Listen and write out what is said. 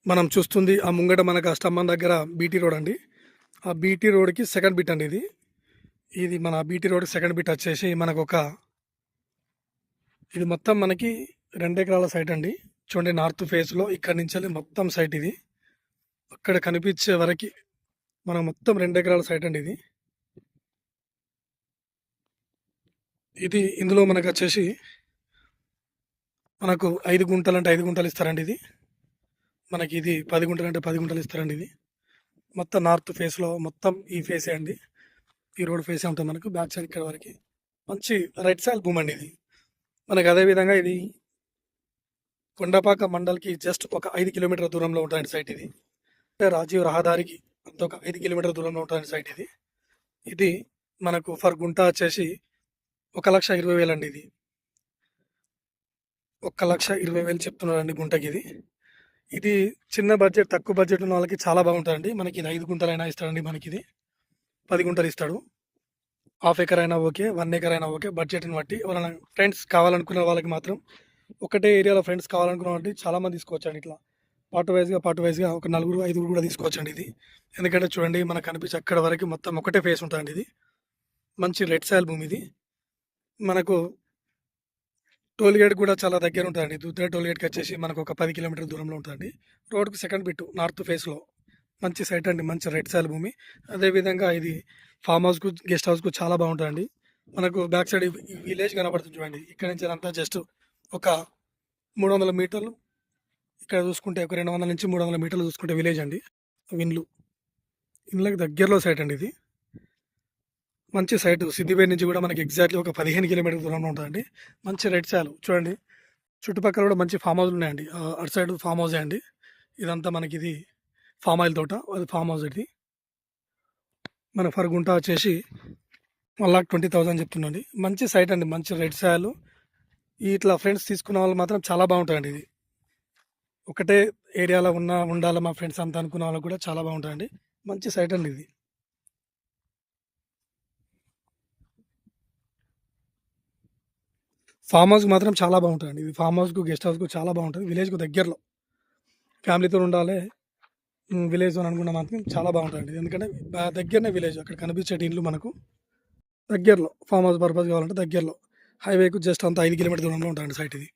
మనం చూస్తుంది ఆ ముంగట మనకు ఆ స్తంభం దగ్గర బీటీ రోడ్ అండి. ఆ బీటీ రోడ్కి సెకండ్ బిట్ అండి ఇది. ఇది మన బీటీ రోడ్ సెకండ్ బిట్ వచ్చేసి మనకు ఇది మొత్తం మనకి 2 ఎకరాల సైట్ అండి. చూడండి నార్త్ ఫేస్లో ఇక్కడ నుంచి మొత్తం సైట్ ఇది. అక్కడ కనిపించే వరకు మనం మొత్తం 2 ఎకరాల సైట్ అండి ఇది. ఇది ఇందులో మనకు వచ్చేసి మనకు 5 గుంటలు అంటే 5 గుంటలు ఇస్తారండి ఇది. మనకి ఇది 10 గుంటలు అంటే 10 గుంటలు ఇస్తారండి ఇది. మొత్తం నార్త్ ఫేస్లో మొత్తం ఈ ఫేసే అండి. ఈ రోడ్ ఫేసే ఉంటుంది మనకు బ్యాక్ సైడ్ ఇక్కడ వరకు. మంచి రైట్ సైడ్ భూమి అండి ఇది. మనకు అదేవిధంగా ఇది కొండపాక మండల్కి జస్ట్ ఒక 5 కిలోమీటర్ల దూరంలో ఉంటుంది సైట్ ఇది. అంటే రాజీవ్ రహదారికి అంత ఒక 5 కిలోమీటర్ల దూరంలో ఉంటుంది సైట్ ఇది. ఇది మనకు ఫర్ గుంట వచ్చేసి 1,20,000 అండి ఇది. 1,20,000 చెప్తున్నారండి గుంటకి ఇది. ఇది చిన్న బడ్జెట్ తక్కువ బడ్జెట్ ఉన్న వాళ్ళకి చాలా బాగుంటుందండి. మనకి ఇది 5 గుంటలైనా ఇస్తాడండి. మనకి ఇది 10 గుంటలు ఇస్తాడు. హాఫ్ ఎకర్ అయినా ఓకే, 1 ఎకర్ అయినా ఓకే, బడ్జెట్ని బట్టి. ఎవరైనా ఫ్రెండ్స్ కావాలనుకున్న వాళ్ళకి మాత్రం ఒకటే ఏరియాలో ఫ్రెండ్స్ కావాలనుకున్న వాళ్ళకి చాలామంది తీసుకోవచ్చండి. ఇట్లా పార్ట్ వైజ్గా ఒక 4, 5 కూడా తీసుకోవచ్చండి ఇది. ఎందుకంటే చూడండి మనకు కనిపించి అక్కడ వరకు మొత్తం ఒకటే ఫేస్ ఉంటుందండి ఇది. మంచి రెడ్ సాయిల్ భూమి ఇది. మనకు టోల్గేట్ కూడా చాలా దగ్గర ఉంటుందండి. దుద్ద టోల్గేట్కి వచ్చేసి మనకు ఒక 10 కిలోమీటర్ల దూరంలో ఉంటుందండి. రోడ్కు సెకండ్ బిట్ నార్త్ ఫేస్లో మంచి సైట్ అండి. మంచి రెడ్ సాయిల్ భూమి. అదేవిధంగా ఇది ఫామ్ హౌస్కు గెస్ట్ హౌస్కు చాలా బాగుంటుందండి. మనకు బ్యాక్ సైడ్ విలేజ్ కనబడుతుంది చూడండి. ఇక్కడ నుంచి అంతా జస్ట్ ఒక 300 మీటర్లు. ఇక్కడ చూసుకుంటే ఒక 200 నుంచి 300 మీటర్లు చూసుకుంటే విలేజ్ అండి. ఇండ్లకు దగ్గరలో సైట్ అండి ఇది. మంచి సైటు. సిద్దిపేట నుంచి కూడా మనకి ఎగ్జాక్ట్లీ ఒక 15 కిలోమీటర్ల దూరంలో ఉంటుందండి. మంచి రెడ్ సాయిల్ చూడండి. చుట్టుపక్కల కూడా మంచి ఫామ్ హౌస్లు ఉన్నాయండి. అటు సైడ్ ఫామ్ హౌసే అండి. ఇదంతా మనకి ఇది ఫామ్ ఆయిల్ తోట, అది ఫామ్ హౌస్ ఇది. మన ఫర్ గుంట వచ్చేసి 1,20,000 చెప్తుందండి. మంచి సైట్ అండి. మంచి రెడ్ సాయిల్. ఇట్లా ఫ్రెండ్స్ తీసుకున్న వాళ్ళు మాత్రం చాలా బాగుంటుందండి ఇది. ఒకటే ఏరియాలో ఉండాలి మా ఫ్రెండ్స్ అంతా అనుకున్న వాళ్ళకి కూడా చాలా బాగుంటుందండి. మంచి సైట్ అండి ఇది. ఫామ్ హౌస్కి మాత్రం చాలా బాగుంటుందండి ఇది. ఫామ్ హౌస్కు గెస్ట్ హౌస్కు చాలా బాగుంటుంది. విలేజ్కు దగ్గరలో ఫ్యామిలీతో ఉండాలి, విలేజ్ అని అనుకున్న మాత్రం చాలా బాగుంటుంది. ఎందుకంటే దగ్గరనే విలేజ్. అక్కడ కనిపించే ఇండ్లు మనకు దగ్గరలో ఫామ్ హౌస్ పర్పస్ కావాలంటే దగ్గరలో హైవేకు జస్ట్ అంత 5 కిలోమీటర్ దూరంలో ఉంటుంది సైట్ ఇది.